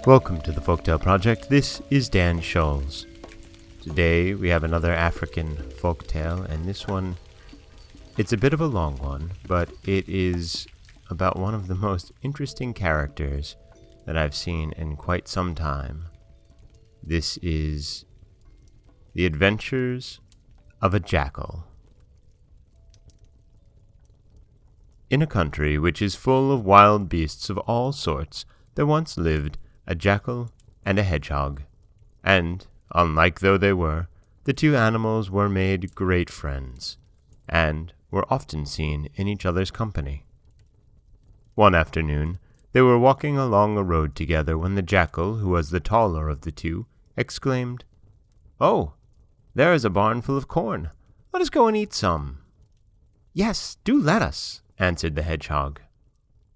Welcome to the Folktale Project. This is Dan Scholes. Today we have another African folktale, and this one, it's a bit of a long one, but it is about one of the most interesting characters that I've seen in quite some time. This is The Adventures of a Jackal. In a country which is full of wild beasts of all sorts, there once lived a jackal and a hedgehog, and, unlike though they were, the two animals were made great friends, and were often seen in each other's company. One afternoon, they were walking along a road together when the jackal, who was the taller of the two, exclaimed, "Oh, there is a barn full of corn. Let us go and eat some." "Yes, do let us," answered the hedgehog.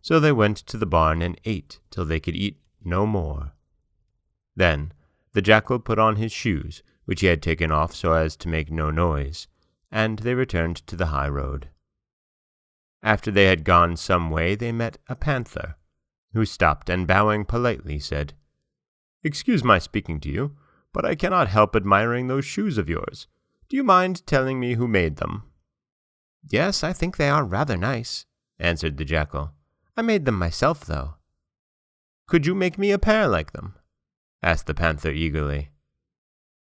So they went to the barn and ate till they could eat no more. Then the jackal put on his shoes, which he had taken off so as to make no noise, and they returned to the high road. After they had gone some way, they met a panther, who stopped and bowing politely said, "Excuse my speaking to you, but I cannot help admiring those shoes of yours. Do you mind telling me who made them?" "Yes, I think they are rather nice," answered the jackal. "I made them myself, though." "Could you make me a pair like them?" asked the panther eagerly.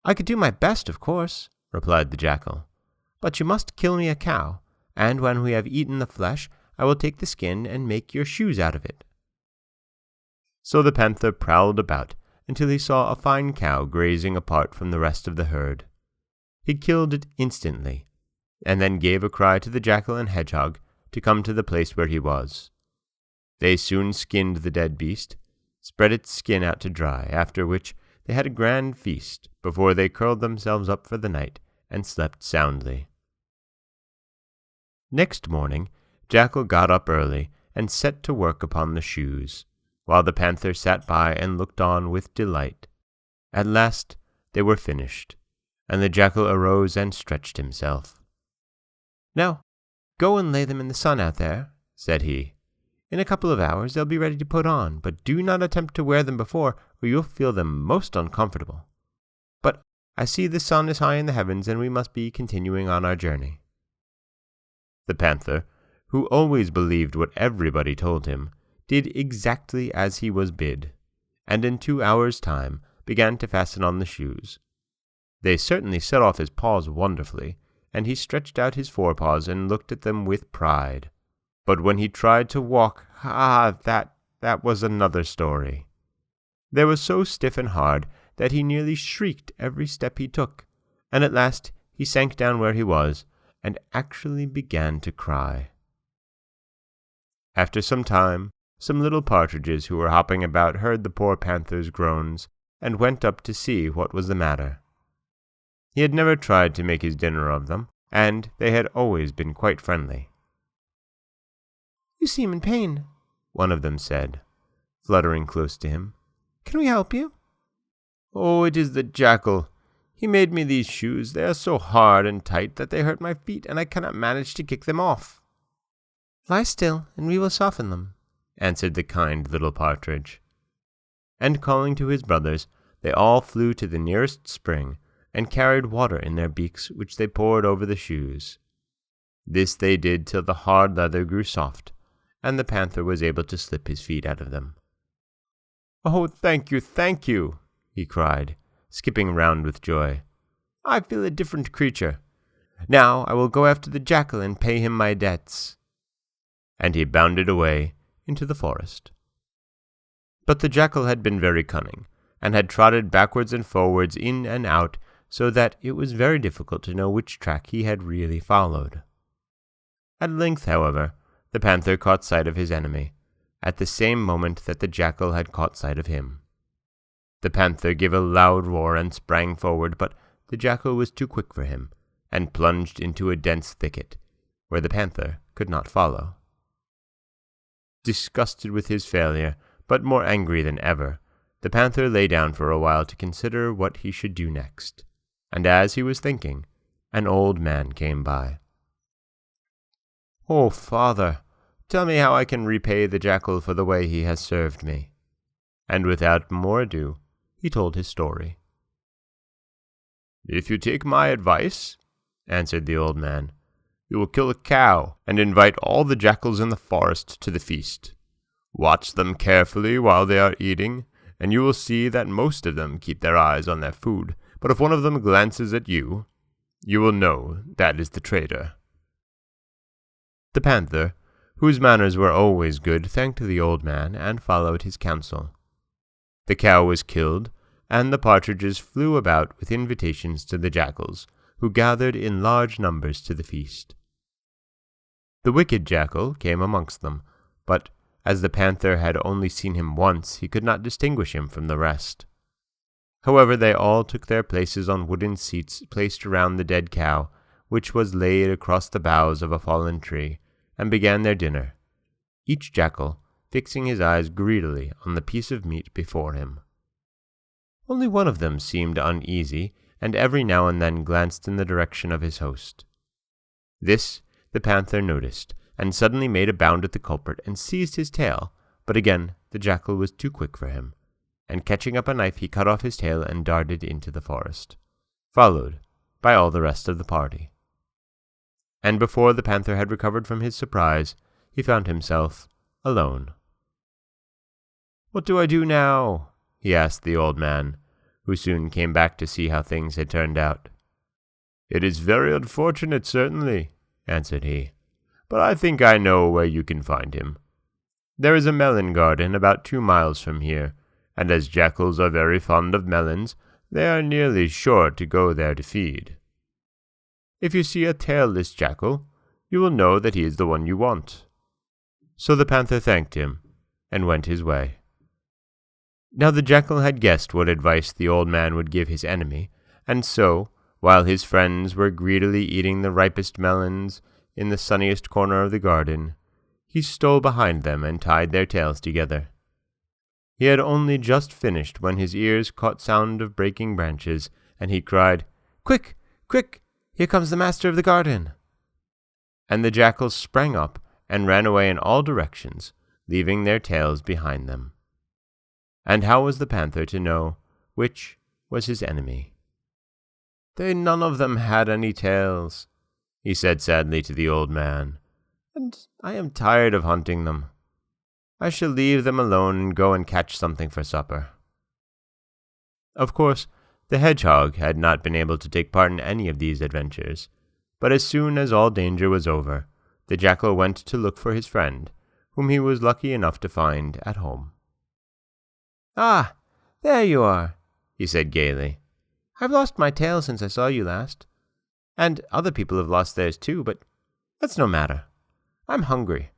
"I could do my best, of course," replied the jackal. "But you must kill me a cow, and when we have eaten the flesh, I will take the skin and make your shoes out of it." So the panther prowled about until he saw a fine cow grazing apart from the rest of the herd. He killed it instantly, and then gave a cry to the jackal and hedgehog to come to the place where he was. They soon skinned the dead beast, spread its skin out to dry, after which they had a grand feast before they curled themselves up for the night and slept soundly. Next morning, Jackal got up early and set to work upon the shoes, while the panther sat by and looked on with delight. At last they were finished, and the jackal arose and stretched himself. "Now, go and lay them in the sun out there," said he. "In a couple of hours they'll be ready to put on, but do not attempt to wear them before, or you'll feel them most uncomfortable. But I see the sun is high in the heavens, and we must be continuing on our journey." The panther, who always believed what everybody told him, did exactly as he was bid, and in 2 hours' time began to fasten on the shoes. They certainly set off his paws wonderfully, and he stretched out his forepaws and looked at them with pride. But when he tried to walk, that was another story. They were so stiff and hard that he nearly shrieked every step he took, and at last he sank down where he was, and actually began to cry. After some time, some little partridges who were hopping about heard the poor panther's groans, and went up to see what was the matter. He had never tried to make his dinner of them, and they had always been quite friendly. "You seem in pain," one of them said, fluttering close to him. "Can we help you?" "Oh, it is the jackal. He made me these shoes. They are so hard and tight that they hurt my feet, and I cannot manage to kick them off." "Lie still, and we will soften them," answered the kind little partridge. And calling to his brothers, they all flew to the nearest spring, and carried water in their beaks, which they poured over the shoes. This they did till the hard leather grew soft, and the panther was able to slip his feet out of them. "Oh, thank you," he cried, skipping round with joy. "I feel a different creature. Now I will go after the jackal and pay him my debts." And he bounded away into the forest. But the jackal had been very cunning, and had trotted backwards and forwards in and out, so that it was very difficult to know which track he had really followed. At length, however, the panther caught sight of his enemy, at the same moment that the jackal had caught sight of him. The panther gave a loud roar and sprang forward, but the jackal was too quick for him, and plunged into a dense thicket, where the panther could not follow. Disgusted with his failure, but more angry than ever, the panther lay down for a while to consider what he should do next, and as he was thinking, an old man came by. "Oh, father, tell me how I can repay the jackal for the way he has served me." And without more ado, he told his story. "If you take my advice," answered the old man, "you will kill a cow and invite all the jackals in the forest to the feast. Watch them carefully while they are eating, and you will see that most of them keep their eyes on their food, but if one of them glances at you, you will know that is the traitor." The panther, whose manners were always good, thanked the old man and followed his counsel. The cow was killed, and the partridges flew about with invitations to the jackals, who gathered in large numbers to the feast. The wicked jackal came amongst them, but as the panther had only seen him once, he could not distinguish him from the rest. However, they all took their places on wooden seats placed around the dead cow, which was laid across the boughs of a fallen tree, and began their dinner, each jackal fixing his eyes greedily on the piece of meat before him. Only one of them seemed uneasy, and every now and then glanced in the direction of his host. This the panther noticed, and suddenly made a bound at the culprit and seized his tail, but again the jackal was too quick for him, and catching up a knife he cut off his tail and darted into the forest, followed by all the rest of the party. And before the panther had recovered from his surprise, he found himself alone. "What do I do now?" he asked the old man, who soon came back to see how things had turned out. "It is very unfortunate, certainly," answered he, "but I think I know where you can find him. There is a melon garden about 2 miles from here, and as jackals are very fond of melons, they are nearly sure to go there to feed. If you see a tailless jackal, you will know that he is the one you want." So the panther thanked him and went his way. Now the jackal had guessed what advice the old man would give his enemy, and so, while his friends were greedily eating the ripest melons in the sunniest corner of the garden, he stole behind them and tied their tails together. He had only just finished when his ears caught sound of breaking branches, and he cried, "Quick, quick, here comes the master of the garden!" And the jackals sprang up and ran away in all directions, leaving their tails behind them. And how was the panther to know which was his enemy? "They none of them had any tails," he said sadly to the old man, "and I am tired of hunting them. I shall leave them alone and go and catch something for supper." Of course, the hedgehog had not been able to take part in any of these adventures, but as soon as all danger was over, the jackal went to look for his friend, whom he was lucky enough to find at home. "Ah, there you are," he said gaily. "I've lost my tail since I saw you last, and other people have lost theirs too, but that's no matter. I'm hungry,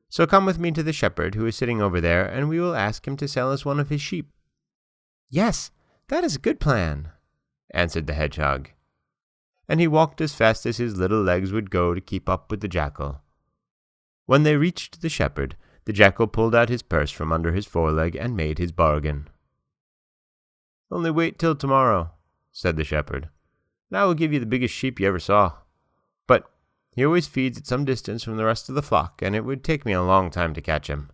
so come with me to the shepherd who is sitting over there, and we will ask him to sell us one of his sheep." "Yes, that is a good plan," answered the hedgehog, and he walked as fast as his little legs would go to keep up with the jackal. When they reached the shepherd, the jackal pulled out his purse from under his foreleg and made his bargain. "Only wait till tomorrow," said the shepherd, "and I will give you the biggest sheep you ever saw. But he always feeds at some distance from the rest of the flock, and it would take me a long time to catch him."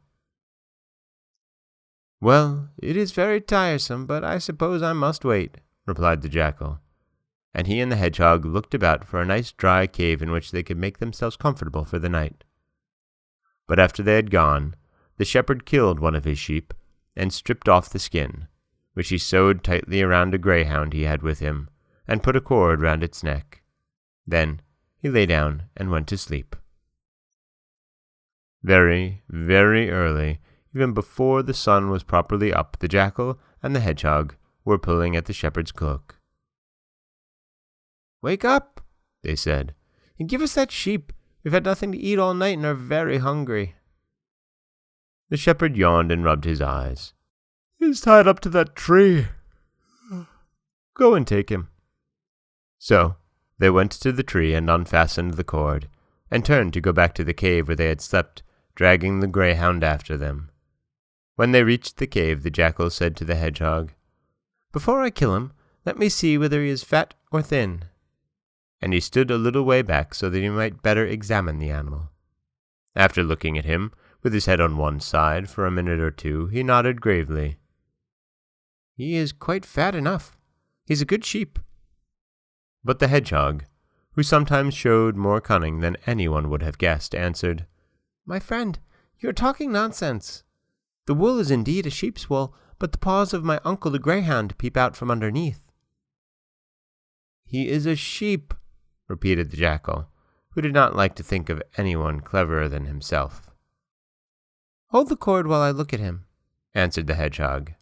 "Well, it is very tiresome, but I suppose I must wait," replied the jackal, and he and the hedgehog looked about for a nice dry cave in which they could make themselves comfortable for the night. But after they had gone, the shepherd killed one of his sheep and stripped off the skin, which he sewed tightly around a greyhound he had with him, and put a cord round its neck. Then he lay down and went to sleep. Very, very early, even before the sun was properly up, the jackal and the hedgehog were pulling at the shepherd's cloak. "Wake up," they said, "and give us that sheep. We've had nothing to eat all night and are very hungry." The shepherd yawned and rubbed his eyes. "He's tied up to that tree. Go and take him." So they went to the tree and unfastened the cord, and turned to go back to the cave where they had slept, dragging the greyhound after them. When they reached the cave, the jackal said to the hedgehog, "Before I kill him, let me see whether he is fat or thin." and he stood a little way back so that he might better examine the animal. After looking at him, with his head on one side, for a minute or two, he nodded gravely. "He is quite fat enough. He's a good sheep." But the hedgehog, who sometimes showed more cunning than anyone would have guessed, answered, "My friend, you are talking nonsense. The wool is indeed a sheep's wool, but the paws of my uncle the greyhound peep out from underneath." "He is a sheep," repeated the jackal, who did not like to think of anyone cleverer than himself. "Hold the cord while I look at him," answered the hedgehog.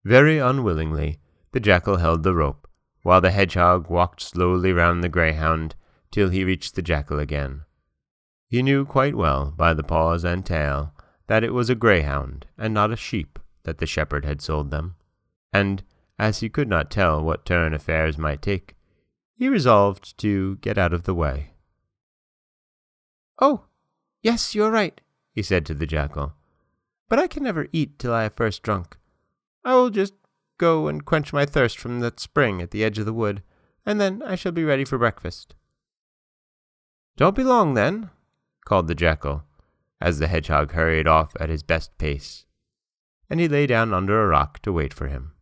Very unwillingly, the jackal held the rope, while the hedgehog walked slowly round the greyhound till he reached the jackal again. He knew quite well, by the paws and tail, that it was a greyhound and not a sheep that the shepherd had sold them, and, as he could not tell what turn affairs might take, he resolved to get out of the way. "Oh, yes, you are right," he said to the jackal, "but I can never eat till I have first drunk. I will just go and quench my thirst from that spring at the edge of the wood, and then I shall be ready for breakfast." "Don't be long, then," called the jackal, as the hedgehog hurried off at his best pace, and he lay down under a rock to wait for him.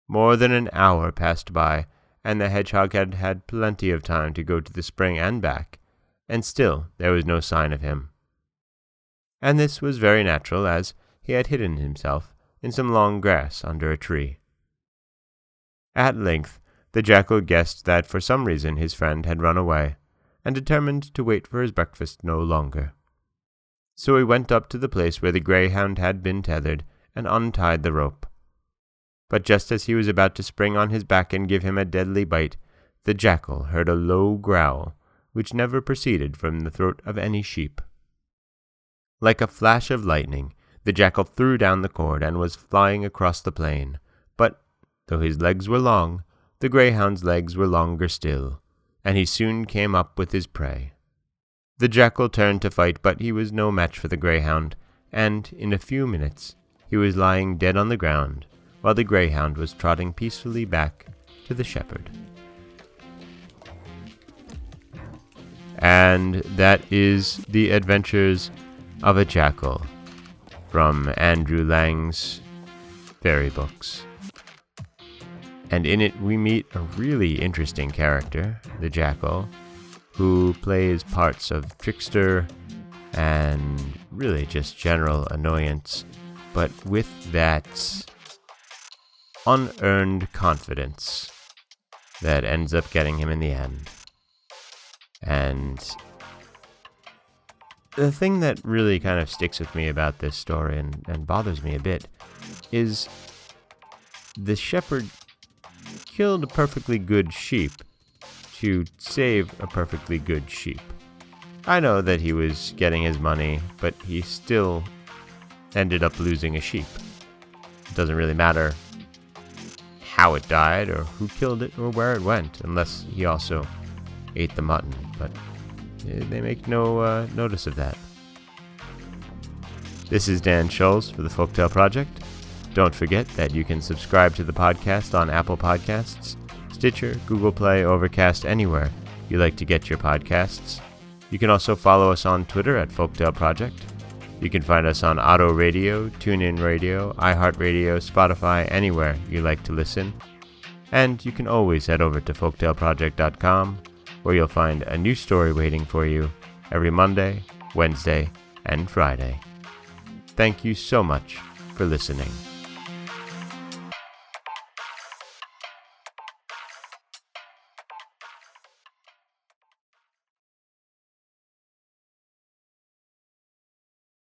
More than an hour passed by, and the hedgehog had had plenty of time to go to the spring and back, and still there was no sign of him. And this was very natural, as he had hidden himself in some long grass under a tree. At length the jackal guessed that for some reason his friend had run away, and determined to wait for his breakfast no longer. So he went up to the place where the greyhound had been tethered, and untied the rope. But just as he was about to spring on his back and give him a deadly bite, the jackal heard a low growl, which never proceeded from the throat of any sheep. Like a flash of lightning, the jackal threw down the cord and was flying across the plain, but, though his legs were long, the greyhound's legs were longer still, and he soon came up with his prey. The jackal turned to fight, but he was no match for the greyhound, and in a few minutes he was lying dead on the ground, while the greyhound was trotting peacefully back to the shepherd. And that is The Adventures of a Jackal from Andrew Lang's fairy books. And in it we meet a really interesting character, the jackal, who plays parts of trickster and really just general annoyance, but with that unearned confidence that ends up getting him in the end. And the thing that really kind of sticks with me about this story and bothers me a bit is the shepherd killed a perfectly good sheep to save a perfectly good sheep. I know that he was getting his money, but he still ended up losing a sheep. It doesn't really matter how it died or who killed it or where it went, unless he also ate the mutton, but they make no notice of that. This is Dan Schulz for the Folktale Project. Don't forget that you can subscribe to the podcast on Apple Podcasts, Stitcher, Google Play, Overcast, anywhere you like to get your podcasts. You can also follow us on Twitter at Folktale Project. You can find us on Auto Radio, TuneIn Radio, iHeartRadio, Spotify, anywhere you like to listen. And you can always head over to folktaleproject.com, where you'll find a new story waiting for you every Monday, Wednesday, and Friday. Thank you so much for listening.